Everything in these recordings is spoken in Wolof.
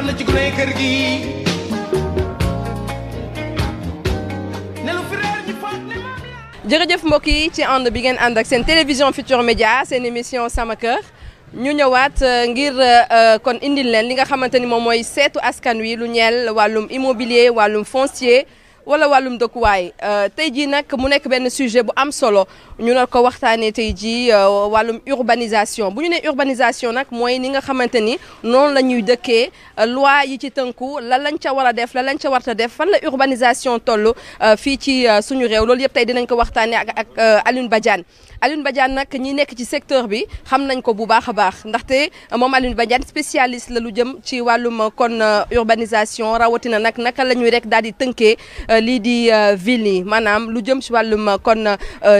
na ci gune kër gi jërëjëf mbokk yi ci ànd bi ngeen ànd ak seen télévision Futurs Médias seen émission Sama Kër ñu ñëwaat ngir kon indil leen li nga xamante ni moom mooy seetu askan wi lu ñeel wàllum immobilier wàllum foncier wala wàllum dëkkuwaay tey jii nag mu nekk benn sujet bu am solo ñu nar ko waxtaanee tey jii wàllum urbanisation bu ñu nee urbanisation nag mooy ni nga xamante ni noonu la ñuy dëkkee loi yi ci tënku lan lañ ca war a def lan lañ ca warta def fan la urbanisation toll fii ci suñu réew loolu yëpp tey dinañ ko waxtaanee ak Alioune Badiane Alioune Badiane nag ñi nekk ci secteur bi xam nañ ko bu baax a baax ndaxte moom Alioune Badiane spécialiste la lu jëm ci wàllum kon urbanisation rawatina nag naka la ñuy rek daal di tënkee lii di ville yi maanaam lu jëm ci wàllum kon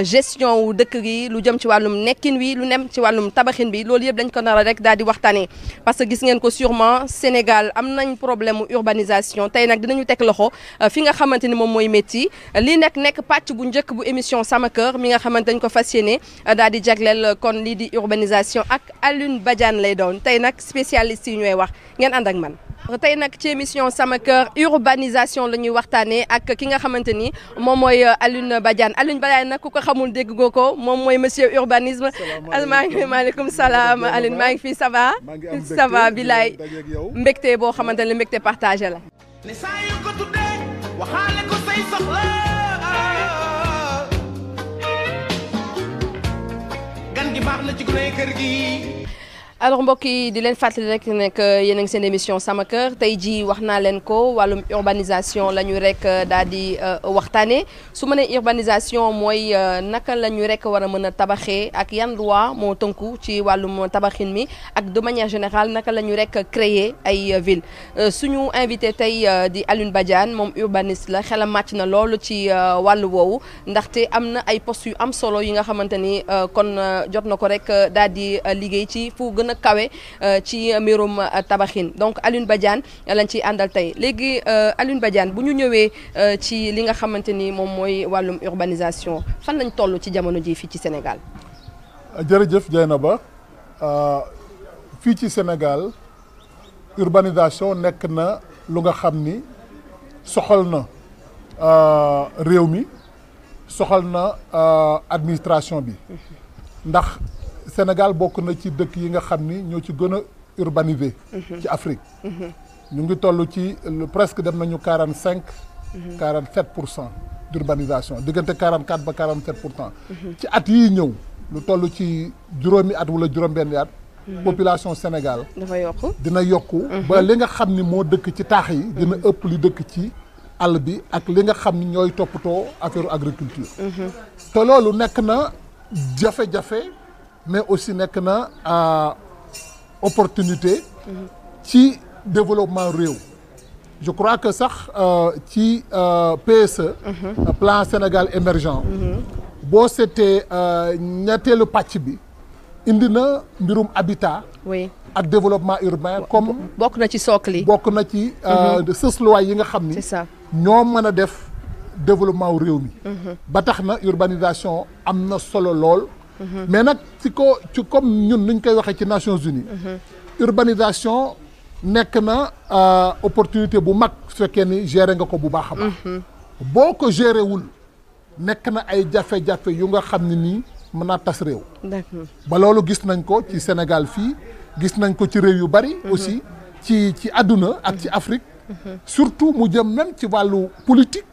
gestion wu dëkk gi lu jëm ci wàllum nekkin wi lu nem ci wàllum tabaxin bi loolu yëpp dañ ko nar a rek daal di waxtaanee parce que gis ngeen ko sûrement Sénégal am nañ problème mu urbanisation tey nag dinañu teg loxo fi nga xamante ni moom mooy métti lii nag nekk pàcc bu njëkk bu émission Sama Kër mi nga xamante dañ ko fas yéene daal di jagleel kon lii di urbanisation ak Alioune Badiane lay doon tey nag spécialiste yi ñooy wax ngeen ànd ak man. tey nag ci émission Sama Kër urbanisation la ñuy waxtaanee ak ki nga xamante ni moom mooy Alioune Badiane nag ku ko xamul dégg nga ko moom mooy monsieur urbanisme. maaleykum salaam Alioune maa ngi fi ça va. ça va bilaay mbégte boo xamante ne mbégte partagé la. ne saa yu ko tuddee waxaale ko say soxla gan gi baax na ci gune kër gi. alors mbokk yi di leen fàttali rek nekk yéen a ngi seen émission Sama Kër tey jii wax naa leen ko wàllum urbanisation la ñu rek daal di waxtaanee su ma nee urbanisation mooy naka la ñu rek war a mën a tabaxee ak yan loi moo tënku ci wàllum tabaxin mi ak de manière générale naka la ñu rek créer ay ville suñu invité tey di Alioune Badiane moom urbaniste la xelam màcc na loolu ci wàllu woowu ndaxte am na ay postes yu am solo yi nga xamante ni kon jot na ko rek daal di liggéey ci fu gën a kawe ci mbirum tabaxin donc Alioune Badiane lañ ciy àndal tey léegi Alioune Badiane bu ñu ñëwee ci li nga xamante ni moom mooy wàllum urbanisation fan lañ toll ci jamono ji fii ci Sénégal. jërëjëf Dieynaba fii ci Sénégal urbanisation nekk na lu nga xam ni soxal na réew mi soxal na administration bi ndax Sénégal bokk na ci dëkk yi nga xam ni ñoo ci gën a urbanisé ci Afrique ñu ngi toll ci presque dem nañu 47% d'urbanisation diggante 44 ba 47%. ci at yii ñëw lu toll ci juróomi at wala juróom-benni at population Sénégal dafa yokku dina yokku ba li nga xam ni moo dëkk ci taax yi dina ëpp li dëkk ci àll bi ak li nga xam ni ñooy toppatoo affaire agriculture te loolu nekk na jafe-jafe mais aussi nekk na opportunité ci développement réew je crois que sax ci PSE plan Sénégal émergent boo seetee ñetteelu pàcc bi indi na mbirum habitat oui ak développement urbain comme bokk na ci socle yi bokk na ci sësluwaay yi nga xam ni c'est ça ñoo mën a def développement wu réew mi ba tax na urbanisation am na solo lool mais nag ci comme ñun nuñ koy waxee ci Nations Unies urbanisation nekk na opportunité bu mag su fekkee ni gérer nga ko bu baax a baax boo ko gérer wul nekk na ay jafe-jafe yu nga xam ne nii mën naa tas réew ba loolu gis nañ ko ci Sénégal fii gis nañ ko ci réew yu bari aussi ci àdduna ak ci Afrique surtout mu jëm même ci wàllu politique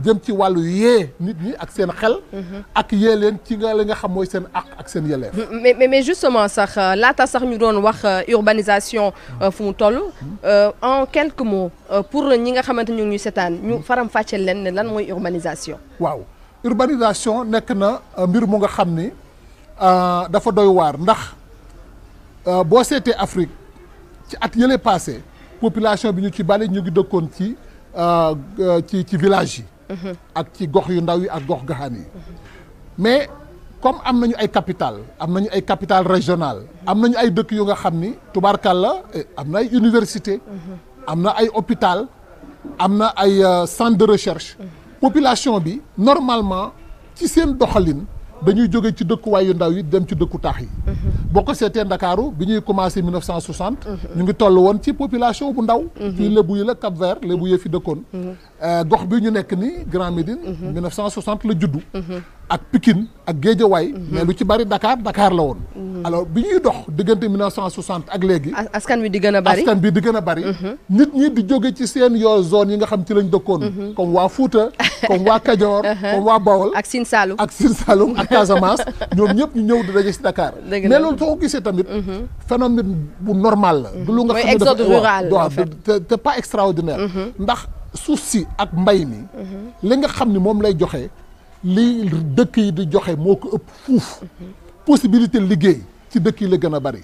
jëm ci wàllu yee nit ñi ak seen xel ak yee leen ci nga li nga xam mooy seen àq ak seen yelleef mais justement sax laata sax ñu doon wax urbanisation fu mu toll en quelques mots pour ñi nga xamante ñu ngi ñuy seetaan ñu faram fàcceel leen ne lan mooy urbanisation waaw urbanisation nekk na mbir mu nga xam ni dafa doy waar ndax boo seetee Afrique ci at yële passé population bi ñu ci bari ñu ngi dëkkoon ci village yi ak ci gox yu ndaw yi ak gox gaxaan yi mais comme am nañu ay capital régional am nañu ay dëkk yu nga xam ni tubaarkàlla am na ay université am na ay hôpital am na ay centre de recherche population bi normalement ci seen doxalin dañuy jóge ci dëkkuwaay yu ndaw yi dem ci dëkku taax yi. boo ko seetee Ndakaaru bi ñuy commencé 1960. ñu ngi toll woon ci population bu ndaw. fii lébu yi la Cap Vert lébu yee fi dëkkoon. gox bi ñu nekk ni Grand Médine. 1960 la juddu. ak Pikine ak Guédiawaye. mais lu ci bari Dakar la woon. alors bi ñuy dox diggante 1960 ak léegi. askan wi di gën a bari askan bi di gën a bari. nit ñi di jóge ci seen yoo zone yi nga xam ci lañ dëkkoon. comme waa Fouta comme waa Kajoor. comme waa Bawol ak Sine Saloum ak Casamance ñoom ñëpp ñu ñëw di daje si Dakar. mais loolu soo ko gisee tamit. phénomène bu normal la. du lu nga xam ne dafa exode rural en fait te pas extraordinaire. ndax suuf si ak mbay mi. li nga xam ni moom lay joxe. li dëkk yi di joxe moo ko ëpp fuuf. possibilité liggéey ci dëkk yi la gën a bari.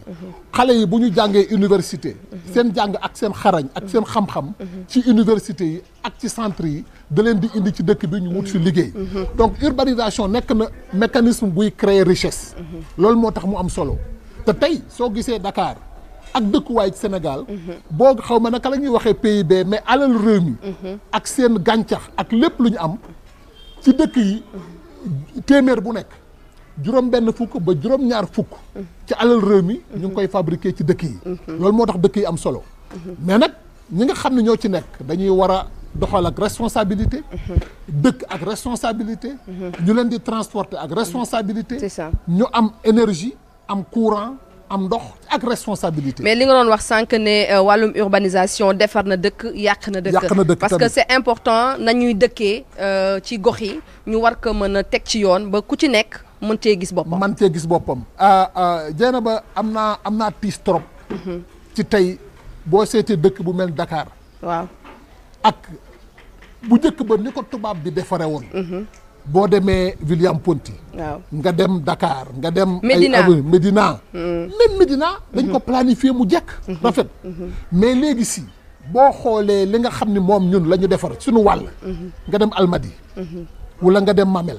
xale yi bu ñu jàngee université. seen jàng ak seen xarañ ak seen xam-xam. ci université yi ak ci centre yi da leen di indi ci dëkk bi ñu wut fi liggéey. donc urbanisation nekk na mécanisme buy créer richesse. loolu moo tax mu am solo te tey soo gisee Dakar ak dëkkuwaay ci Sénégal. boo xaw ma naka la ñuy waxee PIB mais alal réew mi. ak seen gàncax ak lépp lu ñu am. ci dëkk yi téeméer bu nekk juróom benn fukk ba juróom ñaar fukk ci alal réew mi ñu ngi koy fabriquer ci dëkk yi loolu moo tax dëkk yi am solo mais nag ñi nga xam ne ñoo ci nekk dañuy war a doxal ak responsabilité dëkk ak responsabilité ñu leen di transporter ak responsabilité c'est ça ñu am énergie am courant am ndox ak responsabilité. mais li nga doon wax sànq ne wàllum urbanisation defar na dëkk yàq na dëkk parce que c'est important nañuy dëkkee ci gox yi ñu war ko mën a teg ci yoon ba ku ci nekk mën cee gis boppam. mën cee gis boppam. jeena ba am naa tiis trop. ci tey boo seetee dëkk bu mel Dakar. waaw ak bu njëkk ba ni ko tubaab bi defaree woon. boo demee William Ponty. waaw nga dem Dakar nga dem. Médina ay Médina. même Médina dañ ko planifier mu jekk. rafet mais léegi si boo xoolee li nga xam ni moom ñun la ñu defar suñu wàll. nga dem Almadi. wala nga dem Mamel.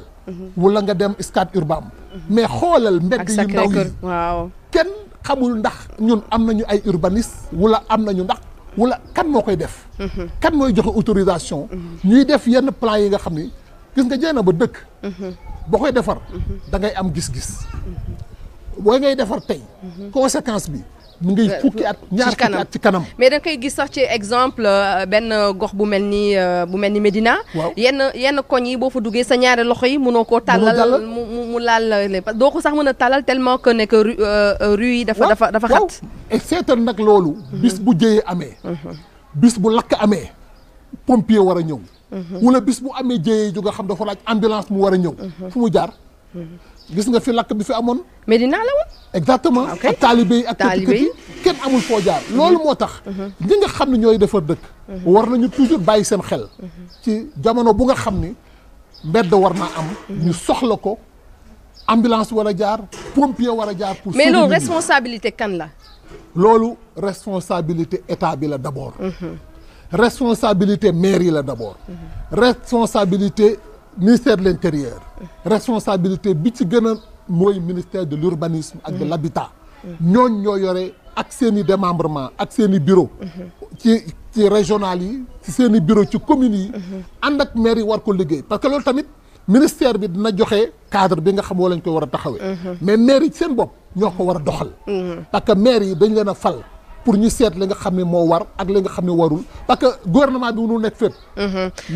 wala nga dem Scat Urbam. mais xoolal mbedd yu ndaw yi waaw kenn xamul ndax ñun am nañu ay urbaniste wala am nañu ndax wala kan moo koy def. kan mooy joxe autorisation. ñuy def yenn plan yi nga xam ni. gis nga jeena ba dëkk boo koy defar da ngay am gis-gis boo ngay defar tey conséquence bi mu ngay fukki at ñaar fukki at ci kanam mais da nga koy gis sax ci exemple benn gox bu mel ni Médina yenn koñ yi boo fa duggee sa ñaari loxo yi mënoo koo tàllal mu laal doo ko sax mën a tàllal tellement que ne que rue yi dafa xat et seetal nag loolu bis bu jëyee amee bis bu lakk amee pompier war a ñëw wala bis bu amee jéyee ju nga xam dafa laaj ambulance mu war a ñëw fu mu jaar gis nga fi lakk bi fi amoon Médina la woon exactement ak taalibe yi ak kër yi kenn amul foo jaar loolu moo tax ñi nga xam ne ñooy defar dëkk war nañu toujours bàyyi seen xel ci jamono bu nga xam ni mbedd war naa am ñu soxla ko ambulance war a jaar pompier war a jaar pour mais loolu responsabilité kan la loolu responsabilité état bi la d'abord responsabilité maire yi la d'abord responsabilité ministère de l'intérieur responsabilité bi ci gën a mooy ministère de l'urbanisme ak de l'habitat ñooñ ñoo yore ak seen i démembrement ak seen i bureau ci régional yi ci seen i bureau ci communes yi ànd ak maire yi war ko liggéey parce que loolu tamit ministère bi dina joxe cadre bi nga xam woo lañ koy war a taxawee mais maire yi seen bopp ñoo ko war a doxal parce que maire yi dañ leen a fal pour ñu seet li nga xam ne moo war ak li nga xam ne warul parce que gouvernement bi mënul nekk fépp.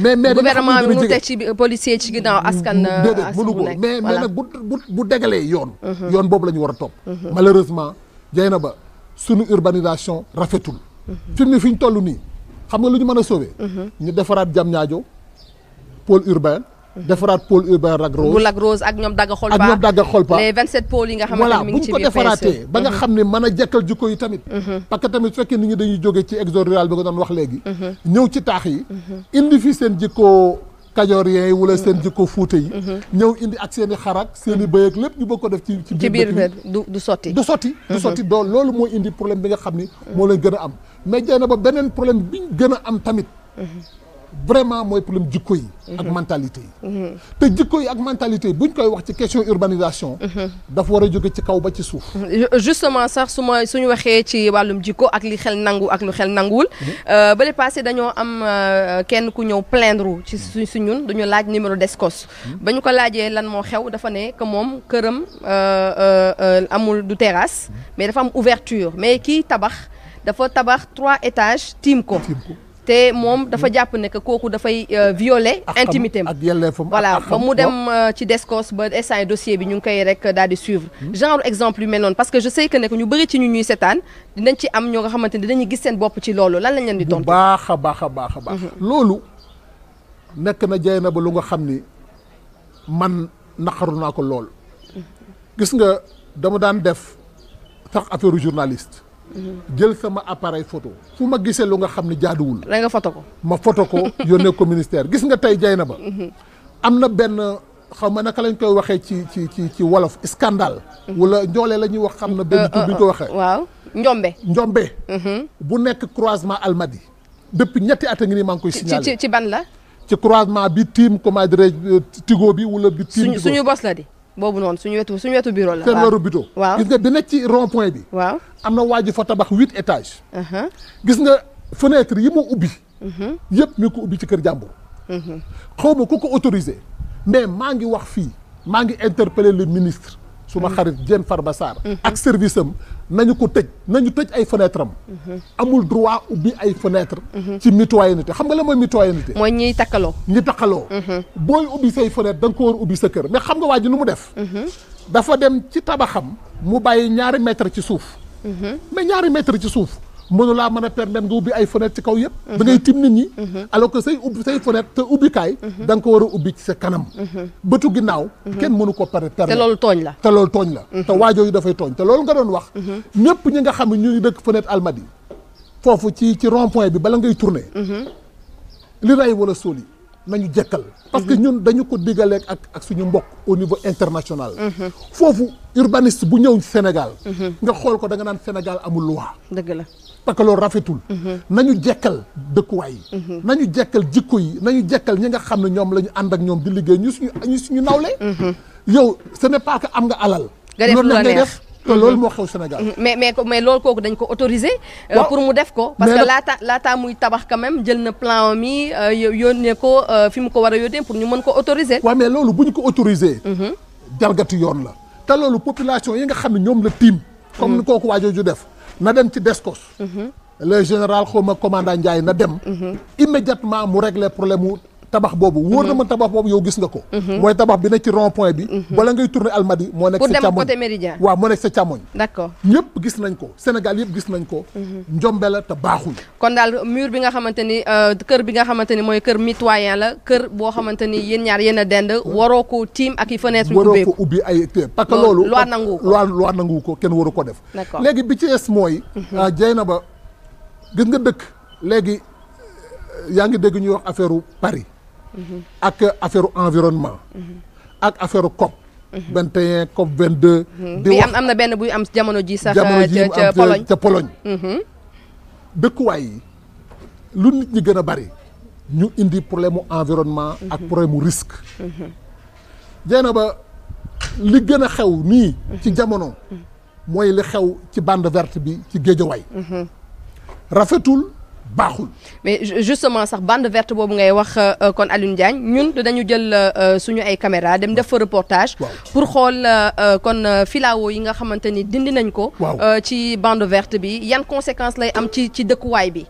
mais gouvernement bi mënul teg ci policier ci ginnaaw askan. déedéet mënu ko mais nag bu dégalee yoon. yoon boobu la ñu war a topp. malheureusement jeyna ba sunu urbanisation rafetul. fi mu ne fi ñu toll nii xam nga lu ñu mën a sauver. ñu defaraat Diamniadio pôle urbain. defaraat pôle urbain Lac Rose ak ñoom Daga Kholpa les 27 pôles yi nga xamante ne mi ngi ci biir bu ñu ko defaraatee ba nga xam ne mën a jekkal jikko yi tamit parce que tamit su fekkee nit ñi dañuy jóge ci exode rural bi nga doon wax léegi ñëw ci taax yi indi fi seen jikko kajoorien yi wala seen jikko fuute yi ñëw indi ak seen i xarak seen i bëy ak lépp ñu bëgg ko def ci biir du sotti doo loolu mooy indi problème bi nga xam ni moo leen gën a am mais jey na ba beneen problème bi ñu gën a am tamit vraiment mooy problème jikko yi ak mentalité yi te jikko yi ak mentalité yi buñ koy wax ci question urbanisation dafa war a jóge ci kaw ba ci suuf justement sax suñu waxee ci wàllum jikko ak li xel nangu ak lu xel nanguwul bale passé dañoo am kenn ku ñëw plaindre ci su ñun duñu laaj numéro d'Escos ba ñu ko laajee lan moo xew dafa ne que moom këram amul du terrasse mais dafa am ouverture mais kii dafa tabax 3 étages tiim ko te moom dafa jàpp ne que kooku dafay violer intimité am ak yelleefam voilà ba mu dem ci Descos ba instant dossier bi ñu ngi koy rek daal di suivre genre exemple yu mel noonu parce que je sais que ne ñu bëri ci ñu ñuy seetaan dinañ ci am ñoo nga xamante ne dinañu gis seen bopp ci loolu lan lañ leen di tontu. baax a baax loolu nekk na jay na ba lu nga xam ni man naqaru naa ko lool gis nga dama daan def sax affaire journaliste jël sama appareil photo fu ma gisee lu nga xam ne jaaduwul la nga photo ko ma photo ko yónnee ko ministère gis nga tey jay na ba am na benn xaw ma naka lañ koy waxee ci wolof scandale wala njoolee la ñuy wax xam na benn tur bi ñu ko waxee waaw njombe bu nekk croisement Almadies depuis ñetti at a ngi nii maa ngi koy signalé ci ban la ci croisement bi tiim comment dirais Tigo bi wala bi tiim suñu bos la di boobu noonu suñu wetu bureau la. seen waru bureau. waaw gis nga bi nekk ci rond point bi. waaw am na waa ji fa tabax 8 étages. gis nga fenêtre yi mu ubbi. yëpp mi ko ubbi ci kër jàmbur. xaw ma ku ko autorisé mais maa ngi wax fii maa ngi interpeller le ministre. suma xarit Diène Farba Sarr ak service am nañu ko tëj nañu tëj ay fenêtre am. amul droit ubbi ay fenêtre ci mitoyenneté xam nga la mooy mitoyenneté. mooy ñiy takkaloo. booy ubbi say fenêtre da nga ko war ubbi sa kër mais xam nga waa ji nu mu def. dafa dem ci tabaxam mu bàyyi 2 mètres ci suuf. mais 2 mètres ci suuf mënu laa mën a permettre nga ubbi ay fenêtre ci kaw yëpp. da ngay tim nit ñi. alors que say fenêtre te ubbikaay. da nga ko war a ubbi ci sa kanam. bëtu ginnaaw. kenn mënu ko permettre. te loolu tooñ la. te waajoo yi dafay tooñ te loolu nga doon wax. ñëpp ñi nga xam ne ñu ngi dëkk fenêtre Almadies foofu ci rond point bi bala ngay tourner. li ray wala sóoli nañu jekkal. parce que ñun dañu ko digaleeg ak suñu mbokk au niveau international. foofu urbaniste bu ñëw Sénégal. nga xool ko da nga naan Sénégal amul loi. dëgg la. parce que loolu rafetul. nañu jekkal dëkkuwaay yi. nañu jekkal jikko yi nañu jekkal ñi nga xam ne ñoom la ñu ànd ak ñoom di liggéey ñu suñu nawle. yow ce n'est pas que am nga alal. nga def lu la neex te loolu moo xew Sénégal. mais loolu kooku dañ ko autorisé. pour mu def ko. parce que laata muy tabax quand même jël na plan mi yónnee ko fi mu ko war a yónnee pour ñu mën ko autoriser. waaw mais loolu bu ñu ko autorisé. jalgati yoon la. te loolu population yi nga xam ne ñoom la tiim. comme ni kooku waajoo ju def. na dem ci Descos. le général xawma commandant Ndiaye na dem. immédiatement mu régler problème mu tabax boobu. wóor na ma tabax boobu yow gis nga ko. mooy tabax bi nekk ci rond point bi. bala ngay tourner Almadies moo nekk sa càmmoñ pour dem côté Méridien. waaw moo nekk sa càmmoñ. d'accord ñëpp gis nañ ko Sénégal yëpp gis nañ ko. njombe la te baaxul. kon daal mur bi nga xamante ni kër bi nga xamante ni mooy kër mitoyen la kër boo xamante ni yéen ñaar yéen a dend. waroo ko tiim ak i fenêtre yu ubbeeku. waroo ko ubbi ay parce que loolu. loi nangu ko loi nangu ko kenn waru ko def. d'accord léegi bi ci es mooy. jey na ba gis nga dëkk léegi yaa ngi dégg ñuy wax affaire Paris. ak affaire environnement. ak affaire COP. 21 COP 22. di wax am na benn buy am jamono ji sax. ca Pologne. dëkkuwaay yi lu nit ñi gën a bari ñu indi problème mu environnement. ak problème mu risque. jeena ba li gën a xew nii. ci jamono. mooy li xew ci bande verte bi ci Géejawaay. rafetul. baaxul mais justement sax bande verte boobu ngay wax kon Alioune Diagne ñun dañu jël suñu ay caméra dem def fa reportage. pour xool kon filao yi nga xamante ni dindi nañ ko. ci bande verte bi yan conséquences lay am ci dëkkuwaay bi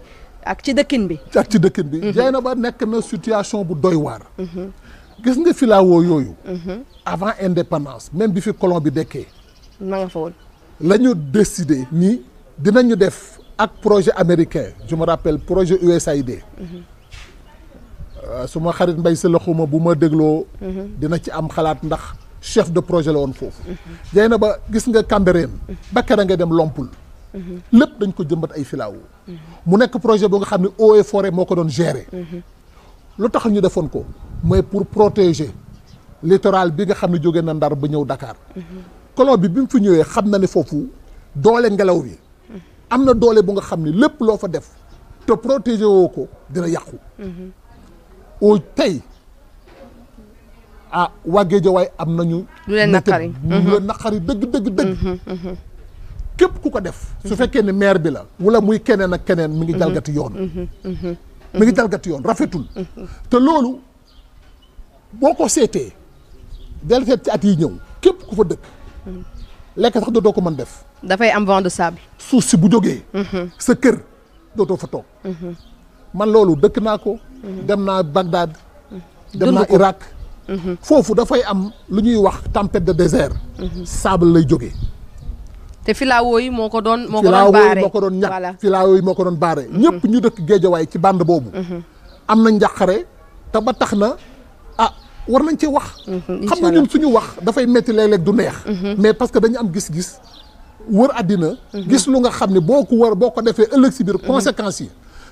ak ci dëkkin bi. ak ci dëkkin bi. jey na ba nekk na situation bu doy waar. gis nga filao yooyu. avant indépendance même bi fi colon bi dekkee. na nga fa woon. la ñu décidé ni dinañu def. ak projet américain je me rappelle projet USAID. suma xarit Mbay si la xuma bu ma dégloo. dina ci am xalaat ndax chef de projet la woon foofu. jey na ba gis nga Cambérène. ba kera nga dem Lompul. lépp dañ ko jëmbat ay filao. mu nekk projet bu nga xam ne eaux et forêt moo ko doon gérer. lu tax ñu defoon ko mooy pour protéger littoral bi nga xam ne jóge na Ndar ba ñëw Dakar. colon bi mu fi ñëwee xam na ne foofu doole ngelaw bi. am na doole bu nga xam ne lépp loo fa def te protéger woo ko dina yàqu. au tey ah waa Guédiawaye am nañu. lu leen naqari lu leen naqari dëgg. képp ku ko def. su fekkee ne maire bi la. wala muy keneen ak keneen mi ngi jalgati yoon. mi ngi jalgati yoon rafetul. te loolu boo ko seetee. del seet ci at yi ñëw képp ku fa dëkk. lekk sax dootoo ko mën def. dafay am vent de sable. suuf si bu jógee. sa kër dootoo fa toog. man loolu dëkk naa ko. dem naa Bagdad. dem naa Irak. foofu dafay am lu ñuy wax tempête de désert. sable lay jógee. te filao yi moo ko doon baare moo ko doon ñàkk filao yi moo ko doon baare. ñëpp ñu dëkk Guédiawaye ci bande boobu. am na njàqare te ba tax na war nañ ci wax. xam nga ñun suñu wax dafay metti léeg-léeg du neex. mais parce que dañu am gis-gis wër àddina. gis lu nga xam ne boo ko defee ëllëg si biir conséquences yi.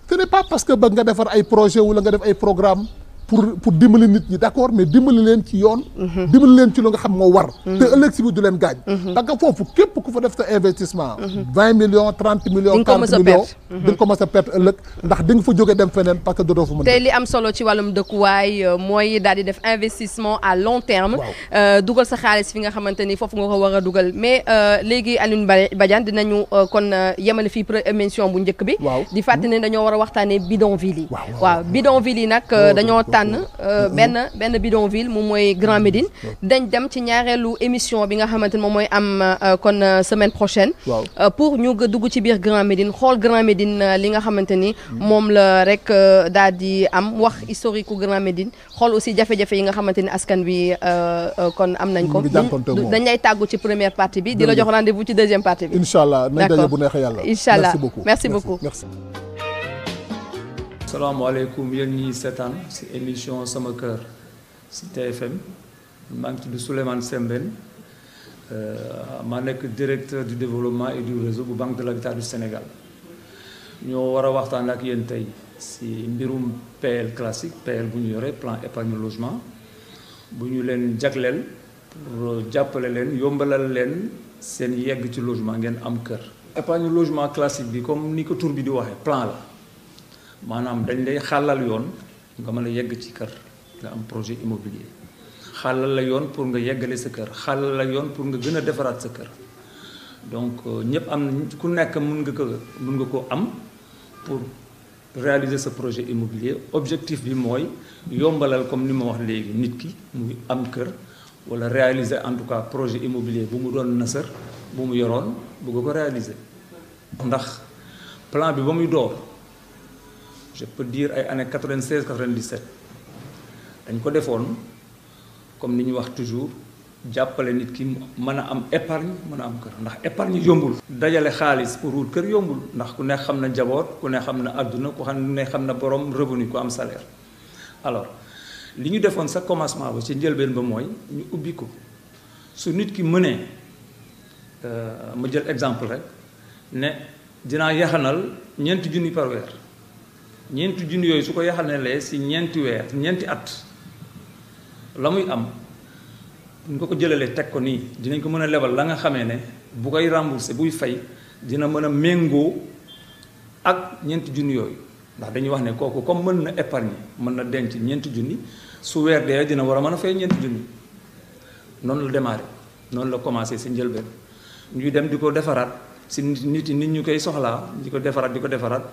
ce n'est pas parce que bëgg nga defar ay projet wala nga def ay programme pour dimbali nit ñi d'accord mais dimbali leen ci yoon. dimbali leen ci lu nga xam moo war. te ëllëg si biir du leen gaañ. parce que foofu képp ku fa def sa investissement. 20 millions 30 millions 40 millions. di nga ko mës a perte ëllëg ndax di nga fa jóge dem feneen parce que dootoo fa mën. te li am solo ci wàllum dëkkuwaay mooy daal di def investissement à long terme. dugal sa xaalis fi nga xamante ni foofu nga ko war a dugal mais léegi Alioune Badiane dinañu kon yemale fii émission bu njëkk bi. di fàttali ne dañoo war a waxtaanee bidonville yi. waaw bidonville yi nag dañoo tànn benn bidonville moom mooy Grand Médine. dañ dem ci ñaareelu émission bi nga xamante ni moom mooy am kon semaine prochaine. pour ñu dugg ci biir Grand Médine xool Grand Médine li nga xamante ni moom la rek daal di am wax historique ku Grand Médine xool aussi jafe-jafe yi nga xamante ni askan wi kon am nañ ko. dañ lay tàggu ci première partie bi di la jox rendez-vous ci deuxième partie bi. incha allah nañ daje bu neexee yàlla. incha allah merci beaucoup. salaamaaleykum yéen ñi seetaan ci émission sama kër ci TFM maa ngi tudd Souleymane Sembène maa nekk directeur du développement et du réseau bu Banque de l'Habitat du Sénégal ñoo war a waxtaan ak yéen tey ci mbirum PL classique PL bu ñu yore plan épargne logement bu ñu leen jagleel pour jàppale leen yombalal leen seen yegg ci logement ngeen am kër. épargne logement classique bi comme ni ko tur bi di waxee plan la. maanaam dañ lay xàllal yoon nga mën a yegg ci kër nga am projet immobilier xàllal la yoon pour nga yeggale sa kër xàllal la yoon pour nga gën a defaraat sa kër donc ñëpp am ku nekk mun nga ko am pour réaliser sa projet immobilier objectif bi mooy yombalal comme ni ma wax léegi nit ki muy am kër wala réaliser en tout cas projet immobilier bu mu doon nësër bu mu yoroon bëgg ko réaliser ndax plan bi ba muy door je peux dire ay années 96 97 dañ ko defoon comme ni ñu wax toujours jàppale nit ki mën a am épargne mën a am kër ndax épargne yombul. dajale xaalis pour wut kër yombul ndax ku ne xam na njaboot ku ne xam na àdduna ku ne xam na borom revenu ku am salaire. alors li ñu defoon sa commencement ba ci njëlbeen ba mooy ñu ubbi ko su nit ki mënee ma jël exemple rek ne dinaa yaxanal ñeenti junni par weer. ñeenti junni yooyu su ko yaxanalee ci ñeenti at la muy am bu ñu ko jëlalee teg ko nii dinañ ko mën a lebal la nga xamee ne bu koy rembourser buy fay dina mën a méngoo ak ñeenti junni yooyu ndax dañuy wax ne kooku comme mën na épargne mën na denc ñeenti junni su weer dee dina war a mën a fay ñeenti junni noonu la démarré noonu la commencé ci njëlbeen ñuy dem di ko defaraat ci nit ñu koy soxlaa di ko defaraat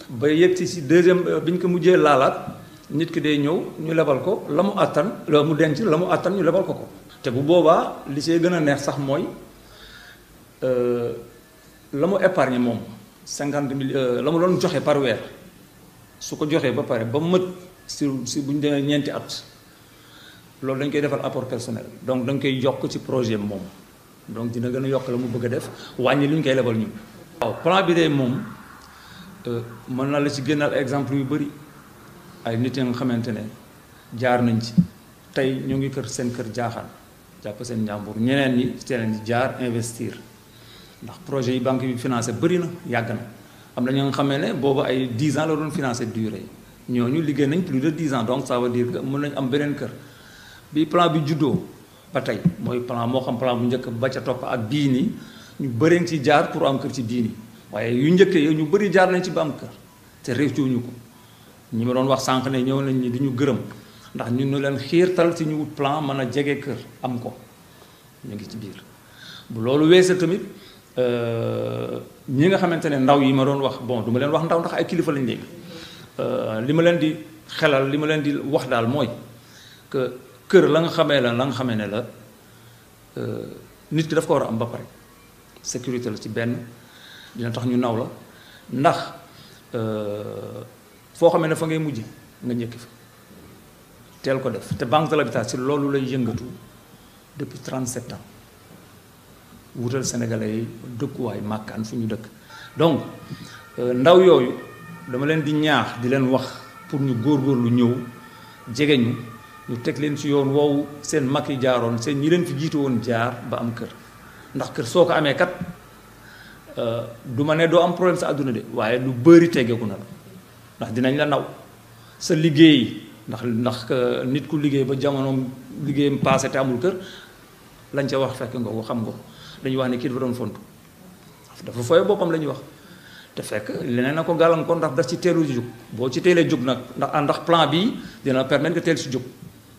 ba yegg ci deuxième bi ñu ko mujjee laalaat nit ki day ñëw ñu lebal ko la mu àttan la mu denc la mu àttan ñu lebal ko ko te bu boobaa li see gën a neex sax mooy la mu épargne moom 50 000 la mu doon joxe par weer su ko joxee ba pare ba mët si bu ñu demee ñeenti at loolu dañ koy defal apport personnel donc dañ koy yokk ci projet moom donc dina gën a yokk la mu bëgg a def wàññi li ñu koy lebal ñun. waaw plan bi de moom mën na la ci génnal exemple yu bëri ay nit yi nga xamante ne jaar nañ ci tey ñu ngi seen kër jaaxaan jàpp seen njàmbur ñeneen ñi seen jaar investir ndax projet yi banque bi financé bëri na yàgg na am na ñoo nga xamee ne boobu ay 10 ans la doon financé durée ñooñu liggéey nañ plus de 10 ans donc ça veut dire que mën nañ am beneen kër bi plan bi juddoo ba tey mooy plan moo xam plan bu njëkk ba ca topp ak bii nii ñu bëri ci jaar pour am kër ci bii nii waaye yu njëkkee yow ñu bëri jaar nañ ci ba am kër te réussiwuñu ko ñi ma doon wax sànq ne ñëw nañ ñi du ñu gërëm ndax ñun ñu leen xiirtal ci ñu wut plan mën a jege kër am ko ñu ngi ci biir. bu loolu weesee tamit ñi nga xamante ne ndaw yi ma doon wax bon du ma leen wax ndaw ndax ay kilifa lañ léegi li ma leen di xelal li ma leen di wax daal mooy que kër la nga xamee ne la nit ki daf ko war a am ba pare sécurité la ci benn dina tax ñu naw la ndax foo xamee ne fa ngay mujj nga njëkki fa teel ko def te banque de l'habitat si loolu lay yëngatu depuis 37 ans wutal sénégalais yi dëkkuwaay màkkaan fu ñu dëkk donc ndaw yooyu dama leen di ñaax di leen wax pour ñu góorgóorlu ñëw jege ñu teg leen ci yoon woowu seen mag yi jaaroon seen ñi leen fi jiitu woon jaar ba am kër ndax kër soo ko amee kat du ma ne doo am problème sa àdduna de waaye lu bëri teggeeku na la ndax dinañ la naw sa liggéey ndax nit ku liggéey ba jamonoom liggéeyam passé te amul kër lañ ca wax fekk nga ko xam nga ko dañuy wax ne kii dafa doon fontu dafa fooye boppam la ñuy wax te fekk leneen na ko gàllankoor ndax daf ci teelu jóg boo ci teelee jóg nag ndax plan bii dina permettre nga teel si jóg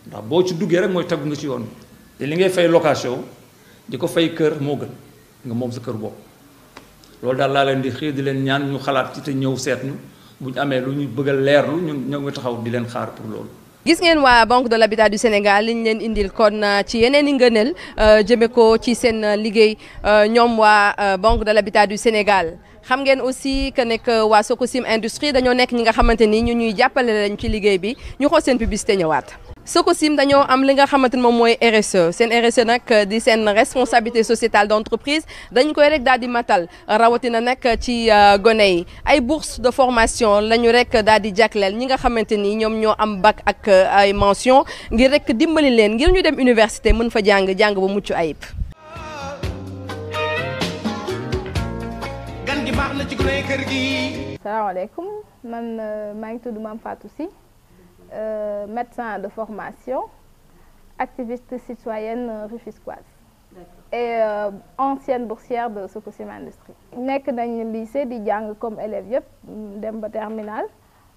ndax boo ci duggee rek mooy tegu nga ci yoon te li ngay fay location di ko fay kër moo gën nga moom sa kër bopp loolu daal laa leen di xiir di leen ñaan ñu xalaat ci te ñëw seet ñu bu ñu amee lu ñu bëgg a leerlu ñun ñoo ngi taxaw di leen xaar pour loolu. gis ngeen waa Banque de l'Habitat du Sénégal li ñu leen indil kon ci yeneen i ngëneel jëme ko ci seen liggéey ñoom waa Banque de l'Habitat du Sénégal xam ngeen aussi que nekk waa Sococim Industrie dañoo nekk ñi nga xamante ni ñu ñuy jàppale lañ ci liggéey bi ñu xool seen publicité ñëwaat. Sococim dañoo am li nga xamante ni moom mooy RSE seen RSE nag di seen responsabilité sociétale d'entreprise dañ koy rek daal di matal rawatina nag ci gone yi ay bourse de formation lañu rek daal di jagleel ñi nga xamante ni ñoom ñoo am bac ak ay mention ngir rek dimbali leen ngir ñu dem université mën fa jàng ba mucc ayib. gan gi baax na ci gune kër gi. salaamaaleykum man maa ngi tudd Mame Fatou Sy. Médecin de formation, activiste citoyenne rufisquoise et ancienne boursière de Sococim Industrie. nekk nañ lycée di jàng comme élèves yëpp dem ba terminal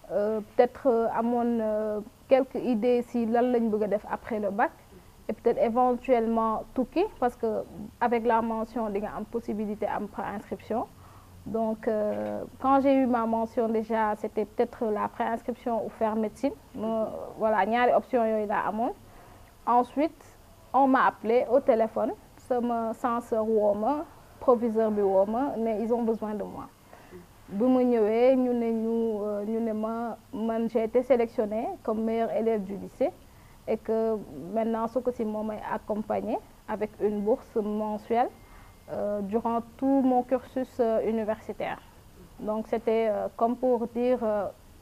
peut-être amoon quelques idées si lan lañ bëgg a def après le bac et peut-être éventuellement tukki parce que avec la mention di nga am possibilité am préinscription. Donc, quand j'ai eu ma mention déjà, c'était peut-être la préinscription ou faire médecine. Voilà, il y a des options là à mon. Ensuite, on m'a appelé au téléphone, censeur Woma, proviseur du Woma, mais ils ont besoin de moi. J'ai été sélectionnée comme meilleure élève du lycée et que maintenant, Sococim m'a accompagnée avec une bourse mensuelle. Durant tout mon cursus universitaire. Donc c'était comme pour dire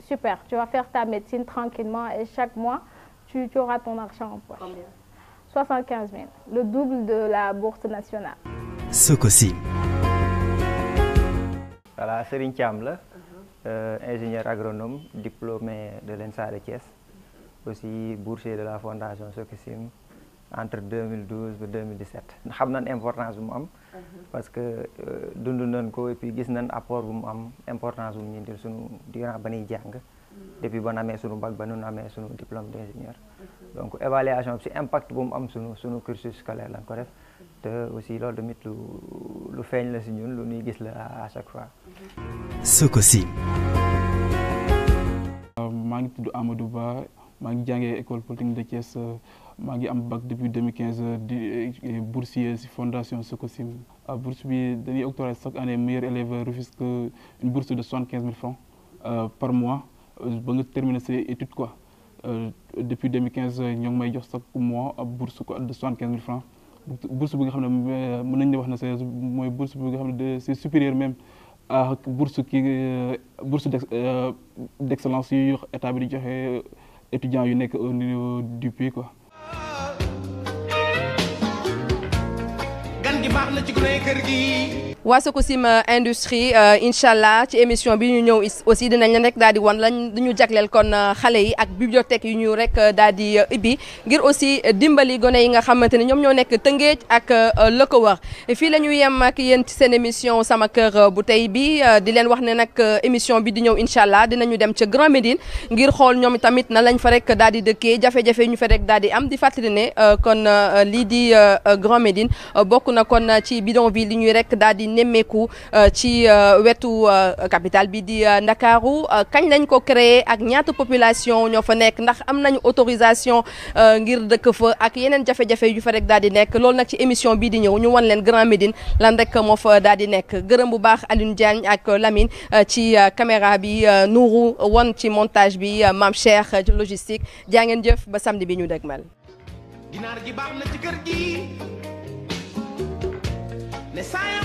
super, tu vas faire ta médecine tranquillement et chaque mois tu auras ton argent en poche. Combien? 75 000, le double de la bourse nationale. Sococim. Voilà, Serigne Thiam la, ingénieur agronome, diplômé de l'ENSA de Thiès, aussi boursier de la fondation Sococim entre 2012 et 2017. xam nañ importance bu mu am parce que dund nañ ko et puis gis nañ apport bu mu am importance bu mu ñindil suñu durant ba ñuy jàng depuis ba ñu amee suñu bac ba ñu amee suñu diplôme d'ingénieur. Donc évaluation bi ci impact bu mu am suñu cursus scolaire lañ ko def te aussi loolu tamit lu feeñ la ci ñun lu ñuy gis la à chaque fois. Sococim. maa ngi tudd Amadou Ba maa ngi jàngee école polytechnique de Thiès. maa ngi am bac depuis 2015 di boursier ci fondation Sococim. bourse bi dañuy octroyer chaque année meilleur élève Rufisque une bourse de 75 000 francs par mois ba nga terminer ses études quoi. Depuis 2015 ñoo ngi may jox chaque mois ab bourse de 75 000 francs bourse bi nga xam ne mën nañu wax ne c'est mooy bourse bi nga xam ne c'est supérieur même à bourse d'excellence yu état bi di joxe étudiants yu nekk au niveau du pays quoi. waa Sococim industrie incha allah ci émission bi ñu ñëw aussi dinañ leen rek daal di wan lañ ñu jagleel kon xale yi ak bibliothèque yu ñu rek daal di ibbi ngir aussi dimbali gone yi nga xamante ne ñoom ñoo nekk Tëngéej ak la ko wër fii la ñu yem ak yéen ci seen émission sama kër bu tey bi di leen wax ne nag émission bi di ñëw incha allah dinañu dem ca Grand Médine ngir xool ñoom tamit na lañ fa rek daal di dëkkee jafe-jafe ñu fa rek daal di am di fàttali ne kon lii di Grand Médine bokk na kon ci bidonville li ñuy rek daal di nemmeeku ci wetu capitale bi di Ndakaaru kañ lañ ko créé ak ñaata population ñoo fa nekk ndax am nañu autorisation ngir dëkk fa ak yeneen jafe-jafe yu fa rek daal di nekk loolu nag ci émission bii di ñëw ñu wan leen Grand Médine lan rek moo fa daal di nekk gërëm bu baax Alioune Diagne ak Lamine ci caméra bi Nourou won ci montage bi Mame Cheikh logistique jaa ngeen jëf ba samedi bi ñu dëgmal. ginaar gi baax na ci kër gi ne saa